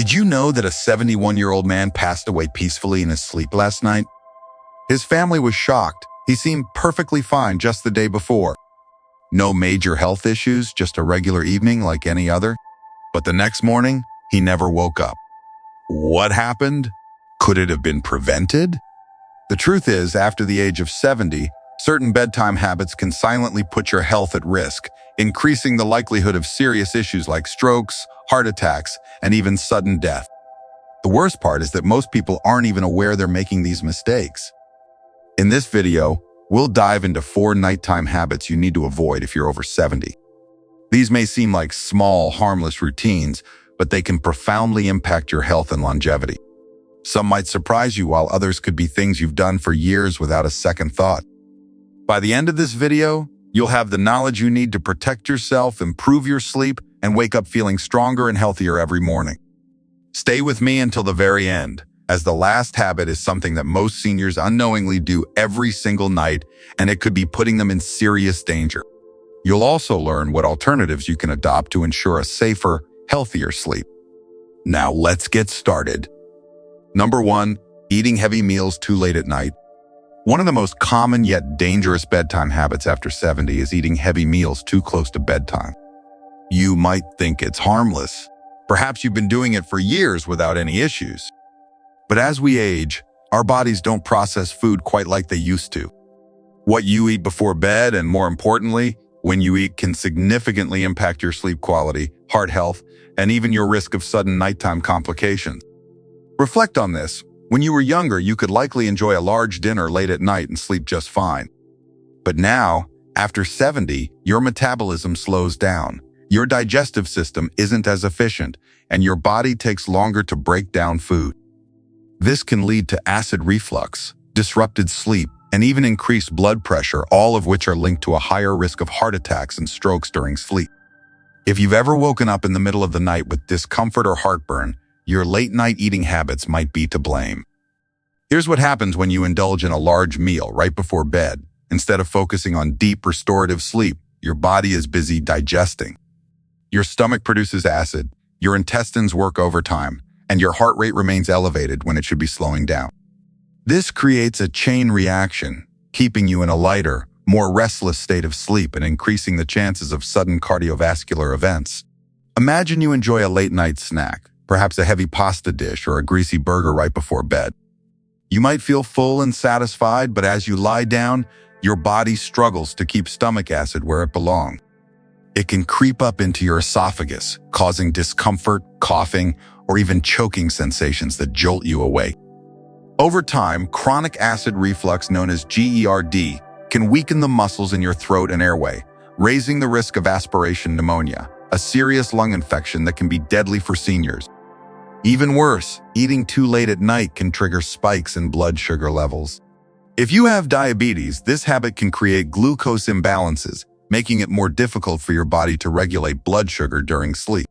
Did you know that a 71-year-old man passed away peacefully in his sleep last night? His family was shocked. He seemed perfectly fine just the day before. No major health issues, just a regular evening like any other. But the next morning, he never woke up. What happened? Could it have been prevented? The truth is, after the age of 70, certain bedtime habits can silently put your health at risk, increasing the likelihood of serious issues like strokes, heart attacks, and even sudden death. The worst part is that most people aren't even aware they're making these mistakes. In this video, we'll dive into 4 nighttime habits you need to avoid if you're over 70. These may seem like small, harmless routines, but they can profoundly impact your health and longevity. Some might surprise you, while others could be things you've done for years without a second thought. By the end of this video, you'll have the knowledge you need to protect yourself, improve your sleep, and wake up feeling stronger and healthier every morning. Stay with me until the very end, as the last habit is something that most seniors unknowingly do every single night, and it could be putting them in serious danger. You'll also learn what alternatives you can adopt to ensure a safer, healthier sleep. Now let's get started. Number 1, eating heavy meals too late at night. One of the most common yet dangerous bedtime habits after 70 is eating heavy meals too close to bedtime. You might think it's harmless. Perhaps you've been doing it for years without any issues. But as we age, our bodies don't process food quite like they used to. What you eat before bed, and more importantly, when you eat, can significantly impact your sleep quality, heart health, and even your risk of sudden nighttime complications. Reflect on this. When you were younger, you could likely enjoy a large dinner late at night and sleep just fine. But now, after 70, your metabolism slows down. Your digestive system isn't as efficient, and your body takes longer to break down food. This can lead to acid reflux, disrupted sleep, and even increased blood pressure, all of which are linked to a higher risk of heart attacks and strokes during sleep. If you've ever woken up in the middle of the night with discomfort or heartburn, your late-night eating habits might be to blame. Here's what happens when you indulge in a large meal right before bed. Instead of focusing on deep, restorative sleep, your body is busy digesting. Your stomach produces acid, your intestines work overtime, and your heart rate remains elevated when it should be slowing down. This creates a chain reaction, keeping you in a lighter, more restless state of sleep and increasing the chances of sudden cardiovascular events. Imagine you enjoy a late-night snack, perhaps a heavy pasta dish or a greasy burger right before bed. You might feel full and satisfied, but as you lie down, your body struggles to keep stomach acid where it belongs. It can creep up into your esophagus, causing discomfort, coughing, or even choking sensations that jolt you awake. Over time, chronic acid reflux, known as GERD, can weaken the muscles in your throat and airway, raising the risk of aspiration pneumonia, a serious lung infection that can be deadly for seniors. Even worse, eating too late at night can trigger spikes in blood sugar levels. If you have diabetes, this habit can create glucose imbalances, making it more difficult for your body to regulate blood sugar during sleep.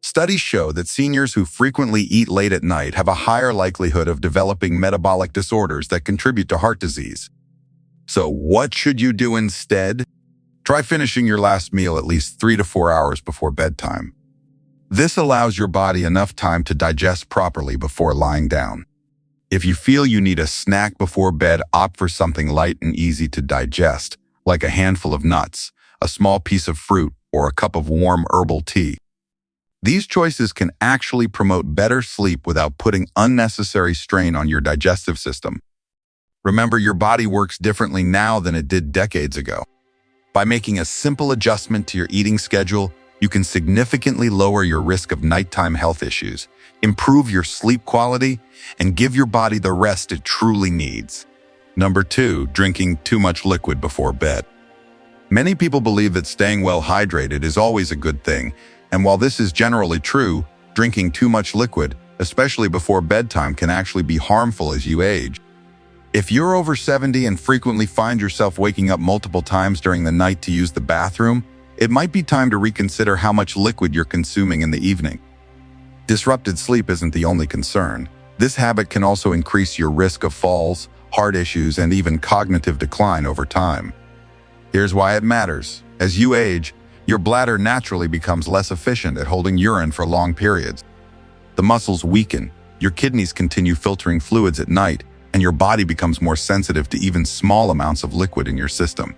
Studies show that seniors who frequently eat late at night have a higher likelihood of developing metabolic disorders that contribute to heart disease. So what should you do instead? Try finishing your last meal at least 3 to 4 hours before bedtime. This allows your body enough time to digest properly before lying down. If you feel you need a snack before bed, opt for something light and easy to digest, like a handful of nuts, a small piece of fruit, or a cup of warm herbal tea. These choices can actually promote better sleep without putting unnecessary strain on your digestive system. Remember, your body works differently now than it did decades ago. By making a simple adjustment to your eating schedule, you can significantly lower your risk of nighttime health issues, improve your sleep quality, and give your body the rest it truly needs. Number 2, drinking too much liquid before bed. Many people believe that staying well hydrated is always a good thing, and while this is generally true, drinking too much liquid, especially before bedtime, can actually be harmful as you age. If you're over 70 and frequently find yourself waking up multiple times during the night to use the bathroom, it might be time to reconsider how much liquid you're consuming in the evening. Disrupted sleep isn't the only concern. This habit can also increase your risk of falls, heart issues, and even cognitive decline over time. Here's why it matters. As you age, your bladder naturally becomes less efficient at holding urine for long periods. The muscles weaken, your kidneys continue filtering fluids at night, and your body becomes more sensitive to even small amounts of liquid in your system.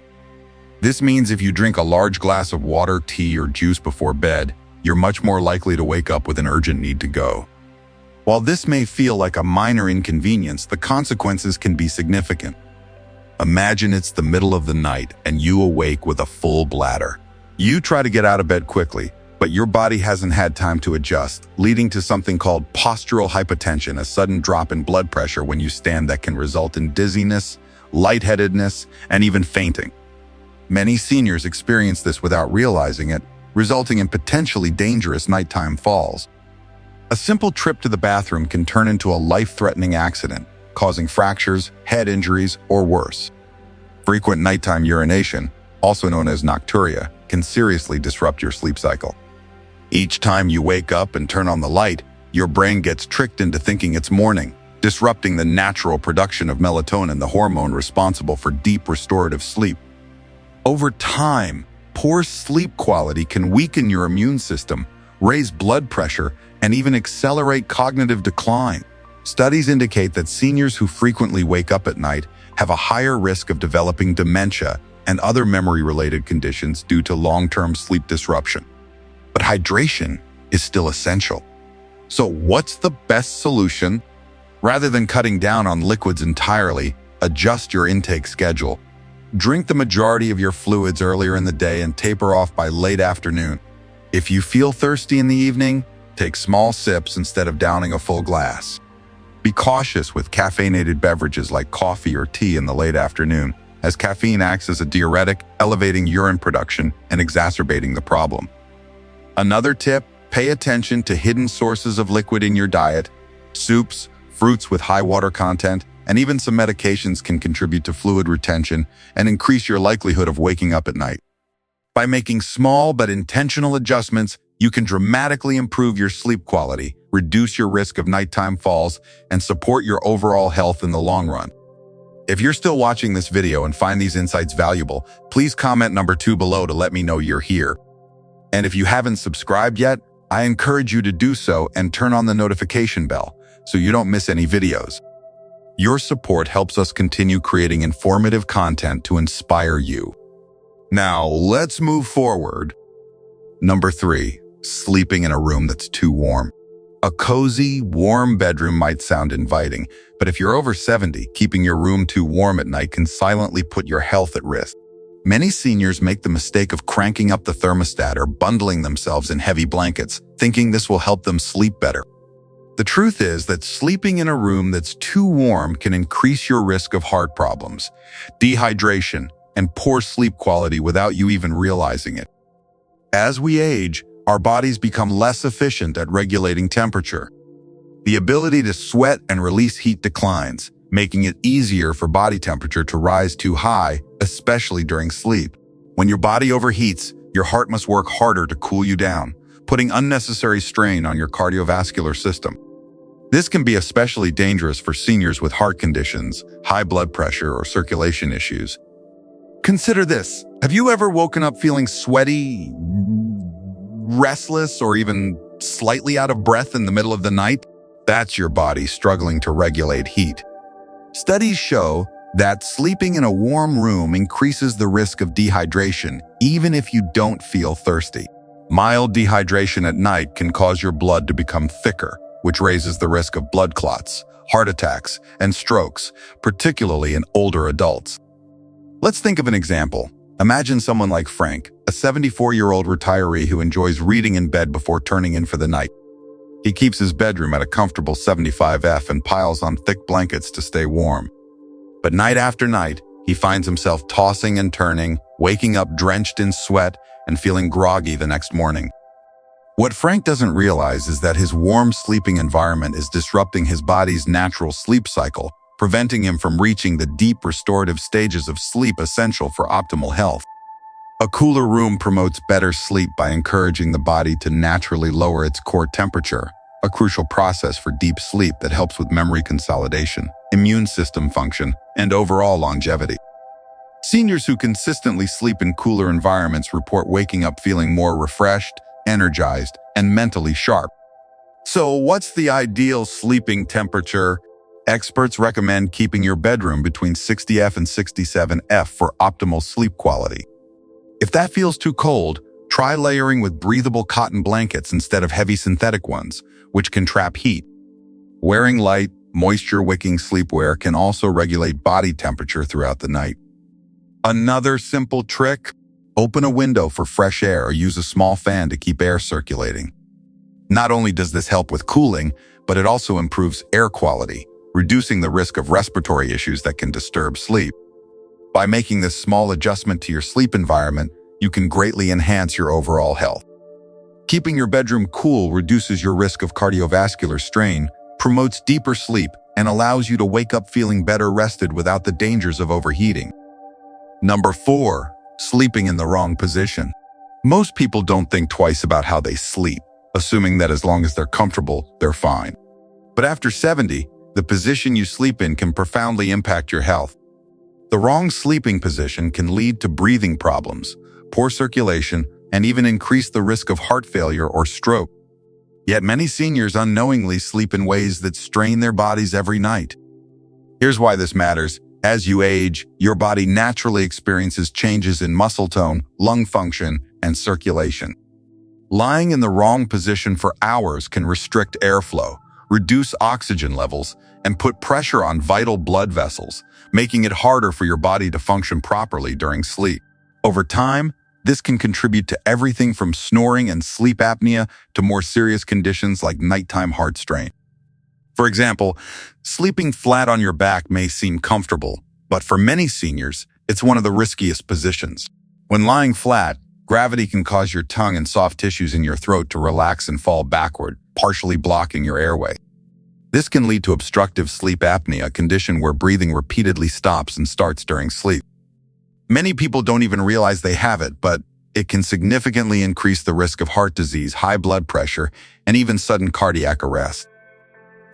This means if you drink a large glass of water, tea, or juice before bed, you're much more likely to wake up with an urgent need to go. While this may feel like a minor inconvenience, the consequences can be significant. Imagine it's the middle of the night and you awake with a full bladder. You try to get out of bed quickly, but your body hasn't had time to adjust, leading to something called postural hypotension, a sudden drop in blood pressure when you stand that can result in dizziness, lightheadedness, and even fainting. Many seniors experience this without realizing it, resulting in potentially dangerous nighttime falls. A simple trip to the bathroom can turn into a life-threatening accident, causing fractures, head injuries, or worse. Frequent nighttime urination, also known as nocturia, can seriously disrupt your sleep cycle. Each time you wake up and turn on the light, your brain gets tricked into thinking it's morning, disrupting the natural production of melatonin, the hormone responsible for deep restorative sleep. Over time, poor sleep quality can weaken your immune system, raise blood pressure, and even accelerate cognitive decline. Studies indicate that seniors who frequently wake up at night have a higher risk of developing dementia and other memory-related conditions due to long-term sleep disruption. But hydration is still essential. So what's the best solution? Rather than cutting down on liquids entirely, adjust your intake schedule. Drink the majority of your fluids earlier in the day and taper off by late afternoon. If you feel thirsty in the evening, take small sips instead of downing a full glass. Be cautious with caffeinated beverages like coffee or tea in the late afternoon, as caffeine acts as a diuretic, elevating urine production and exacerbating the problem. Another tip, pay attention to hidden sources of liquid in your diet. Soups, fruits with high water content, and even some medications can contribute to fluid retention and increase your likelihood of waking up at night. By making small but intentional adjustments, you can dramatically improve your sleep quality, reduce your risk of nighttime falls, and support your overall health in the long run. If you're still watching this video and find these insights valuable, please comment number 2 below to let me know you're here. And if you haven't subscribed yet, I encourage you to do so and turn on the notification bell so you don't miss any videos. Your support helps us continue creating informative content to inspire you. Now, let's move forward. Number 3, sleeping in a room that's too warm. A cozy, warm bedroom might sound inviting, but if you're over 70, keeping your room too warm at night can silently put your health at risk. Many seniors make the mistake of cranking up the thermostat or bundling themselves in heavy blankets, thinking this will help them sleep better. The truth is that sleeping in a room that's too warm can increase your risk of heart problems, dehydration, and poor sleep quality without you even realizing it. As we age, our bodies become less efficient at regulating temperature. The ability to sweat and release heat declines, making it easier for body temperature to rise too high, especially during sleep. When your body overheats, your heart must work harder to cool you down, putting unnecessary strain on your cardiovascular system. This can be especially dangerous for seniors with heart conditions, high blood pressure, or circulation issues. Consider this. Have you ever woken up feeling sweaty, restless, or even slightly out of breath in the middle of the night? That's your body struggling to regulate heat. Studies show that sleeping in a warm room increases the risk of dehydration, even if you don't feel thirsty. Mild dehydration at night can cause your blood to become thicker, which raises the risk of blood clots, heart attacks, and strokes, particularly in older adults. Let's think of an example. Imagine someone like Frank, a 74-year-old retiree who enjoys reading in bed before turning in for the night. He keeps his bedroom at a comfortable 75 and piles on thick blankets to stay warm. But night after night, he finds himself tossing and turning, waking up drenched in sweat, and feeling groggy the next morning. What Frank doesn't realize is that his warm sleeping environment is disrupting his body's natural sleep cycle, preventing him from reaching the deep restorative stages of sleep essential for optimal health. A cooler room promotes better sleep by encouraging the body to naturally lower its core temperature, a crucial process for deep sleep that helps with memory consolidation, immune system function, and overall longevity. Seniors who consistently sleep in cooler environments report waking up feeling more refreshed, energized, and mentally sharp. So what's the ideal sleeping temperature? Experts recommend keeping your bedroom between 60 F and 67 F for optimal sleep quality. If that feels too cold, try layering with breathable cotton blankets instead of heavy synthetic ones, which can trap heat. Wearing light, moisture-wicking sleepwear can also regulate body temperature throughout the night. Another simple trick: open a window for fresh air or use a small fan to keep air circulating. Not only does this help with cooling, but it also improves air quality, reducing the risk of respiratory issues that can disturb sleep. By making this small adjustment to your sleep environment, you can greatly enhance your overall health. Keeping your bedroom cool reduces your risk of cardiovascular strain, promotes deeper sleep, and allows you to wake up feeling better rested without the dangers of overheating. Number 4, sleeping in the wrong position. Most people don't think twice about how they sleep, assuming that as long as they're comfortable, they're fine. But after 70, the position you sleep in can profoundly impact your health. The wrong sleeping position can lead to breathing problems, poor circulation, and even increase the risk of heart failure or stroke. Yet many seniors unknowingly sleep in ways that strain their bodies every night. Here's why this matters. As you age, your body naturally experiences changes in muscle tone, lung function, and circulation. Lying in the wrong position for hours can restrict airflow, reduce oxygen levels, and put pressure on vital blood vessels, making it harder for your body to function properly during sleep. Over time, this can contribute to everything from snoring and sleep apnea to more serious conditions like nighttime heart strain. For example, sleeping flat on your back may seem comfortable, but for many seniors, it's one of the riskiest positions. When lying flat, gravity can cause your tongue and soft tissues in your throat to relax and fall backward, partially blocking your airway. This can lead to obstructive sleep apnea, a condition where breathing repeatedly stops and starts during sleep. Many people don't even realize they have it, but it can significantly increase the risk of heart disease, high blood pressure, and even sudden cardiac arrest.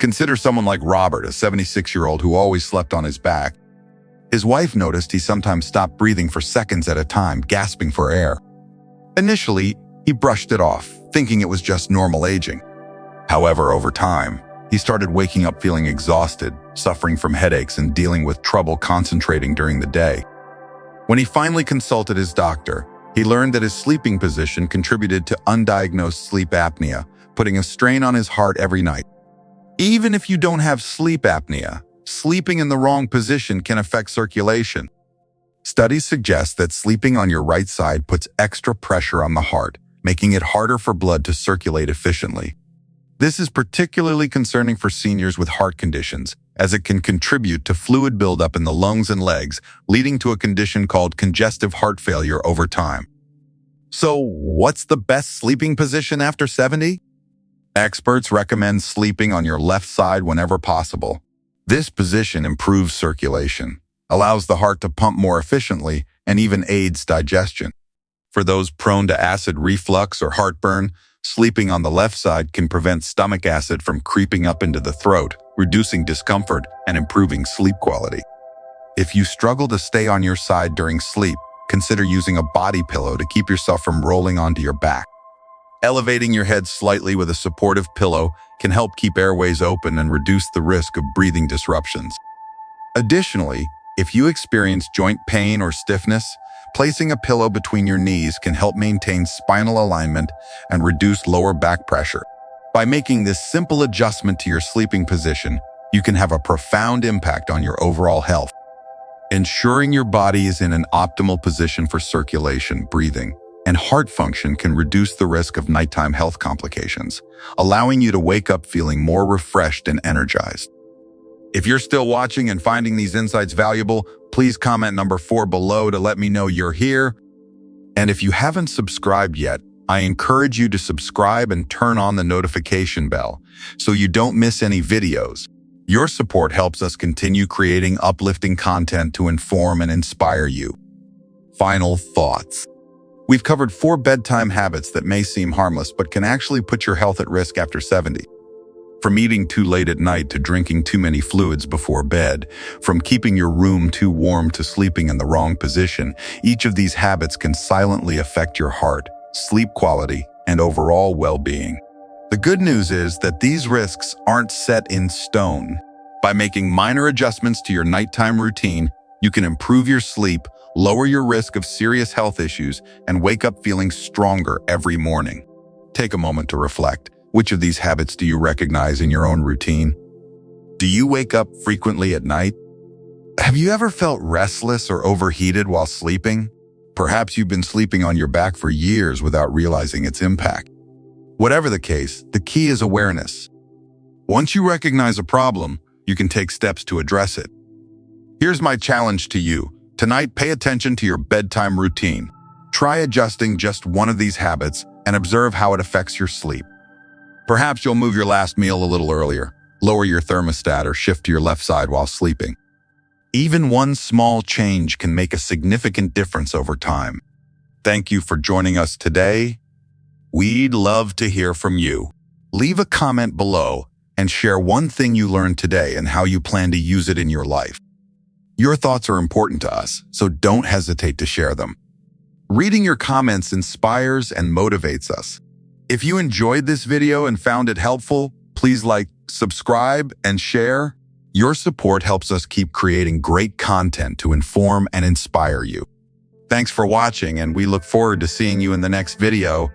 Consider someone like Robert, a 76-year-old who always slept on his back. His wife noticed he sometimes stopped breathing for seconds at a time, gasping for air. Initially, he brushed it off, thinking it was just normal aging. However, over time, he started waking up feeling exhausted, suffering from headaches, and dealing with trouble concentrating during the day. When he finally consulted his doctor, he learned that his sleeping position contributed to undiagnosed sleep apnea, putting a strain on his heart every night. Even if you don't have sleep apnea, sleeping in the wrong position can affect circulation. Studies suggest that sleeping on your right side puts extra pressure on the heart, making it harder for blood to circulate efficiently. This is particularly concerning for seniors with heart conditions, as it can contribute to fluid buildup in the lungs and legs, leading to a condition called congestive heart failure over time. So, what's the best sleeping position after 70? Experts recommend sleeping on your left side whenever possible. This position improves circulation, allows the heart to pump more efficiently, and even aids digestion. For those prone to acid reflux or heartburn, sleeping on the left side can prevent stomach acid from creeping up into the throat, reducing discomfort and improving sleep quality. If you struggle to stay on your side during sleep, consider using a body pillow to keep yourself from rolling onto your back. Elevating your head slightly with a supportive pillow can help keep airways open and reduce the risk of breathing disruptions. Additionally, if you experience joint pain or stiffness, placing a pillow between your knees can help maintain spinal alignment and reduce lower back pressure. By making this simple adjustment to your sleeping position, you can have a profound impact on your overall health. Ensuring your body is in an optimal position for circulation, breathing, and heart function can reduce the risk of nighttime health complications, allowing you to wake up feeling more refreshed and energized. If you're still watching and finding these insights valuable, please comment number 4 below to let me know you're here. And if you haven't subscribed yet, I encourage you to subscribe and turn on the notification bell so you don't miss any videos. Your support helps us continue creating uplifting content to inform and inspire you. Final thoughts. We've covered 4 bedtime habits that may seem harmless but can actually put your health at risk after 70. From eating too late at night to drinking too many fluids before bed, from keeping your room too warm to sleeping in the wrong position, each of these habits can silently affect your heart, sleep quality, and overall well-being. The good news is that these risks aren't set in stone. By making minor adjustments to your nighttime routine, you can improve your sleep, lower your risk of serious health issues, and wake up feeling stronger every morning. Take a moment to reflect. Which of these habits do you recognize in your own routine? Do you wake up frequently at night? Have you ever felt restless or overheated while sleeping? Perhaps you've been sleeping on your back for years without realizing its impact. Whatever the case, the key is awareness. Once you recognize a problem, you can take steps to address it. Here's my challenge to you. Tonight, pay attention to your bedtime routine. Try adjusting just one of these habits and observe how it affects your sleep. Perhaps you'll move your last meal a little earlier, lower your thermostat, or shift to your left side while sleeping. Even one small change can make a significant difference over time. Thank you for joining us today. We'd love to hear from you. Leave a comment below and share one thing you learned today and how you plan to use it in your life. Your thoughts are important to us, so don't hesitate to share them. Reading your comments inspires and motivates us. If you enjoyed this video and found it helpful, please like, subscribe, and share. Your support helps us keep creating great content to inform and inspire you. Thanks for watching, and we look forward to seeing you in the next video.